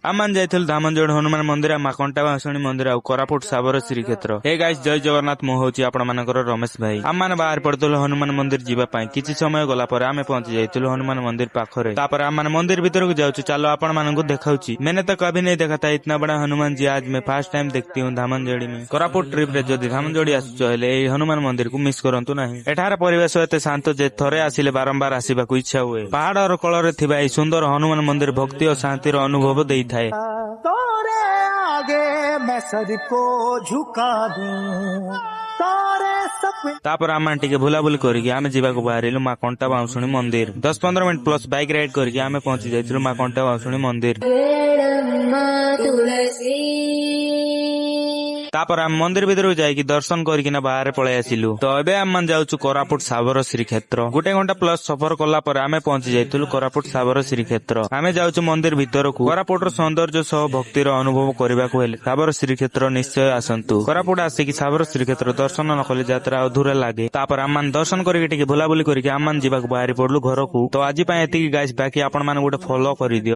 आमान जाइथिलु धामंजोड़ हनुमान मंदिर आ माकंटा बासुणी मंदिर आ कोरापुट साबर श्रीक्षेत्र। हे गाइस जय जगन्नाथ मु होची आपण मानकर रमेश भाई। आमान बाहर पड़तलु हनुमान मंदिर जीवा पई किछि समय गला पर आमे पहुंच जाइथिलु हनुमान मंदिर पाखरे। तापर आमान मंदिर भीतर को जाउछु चलो आपण मानकु देखाउची। मैंने तो कभी नहीं देखा था इतना बड़ा हनुमान जी, आज मैं फर्स्ट टाइम देखती हूं धामंजोड़ी में। कोरापुट ट्रिप रे जदि धामंजोड़ी आसुचो हेले ए हनुमान मंदिर को मिस करंतु नाही। एठार परिवेश एते शांत जे थरे आसिले बारंबार आसीबाकू इच्छा हुए। पहाड़ और कलरे थिबा ए सुंदर हनुमान मंदिर भक्ति और शांतिर अनुभव देइथाय। तोरे आगे मैं सर को झुका दूं, तोरे सपने। तापर आमान टिके बुलाबुली करके आमे जीवाको बाहरिलु मां कंटा बाउसुणी मंदिर। 10-15 मिनिट प्लस बाइक राइड करके आमे पहुंची जाइथिलु मां कंटा बाउसुणी मंदिर। तापर आम मंदिर भीतर जाइकी दर्शन करके बाहर पळे आसिलु। तो एबे आम जाउछु कोरापुट साबर श्रीक्षेत्र। गोटे घंटा प्लस सफर कला पर आमे पहुंची जाइथिलु कोरापुट साबर श्रीक्षेत्र। आमे जाउछु मंदिर भीतरकू। कोरापुटर सौंदर्य सह भक्तिर अनुभव करबाकू हेले साबर श्रीक्षेत्र निश्चय आसंतु। कोरापुट आसिकी साबर श्रीक्षेत्र दर्शन न कले यात्रा अधूरा लागे। तापर आम दर्शन करके टिके बुलाबुली करके आम जीवाकू बाहरी पड़लु घरकू। तो आज पई एतिकी गाइस, बाकी आपण माने गोटे फॉलो करि दियो।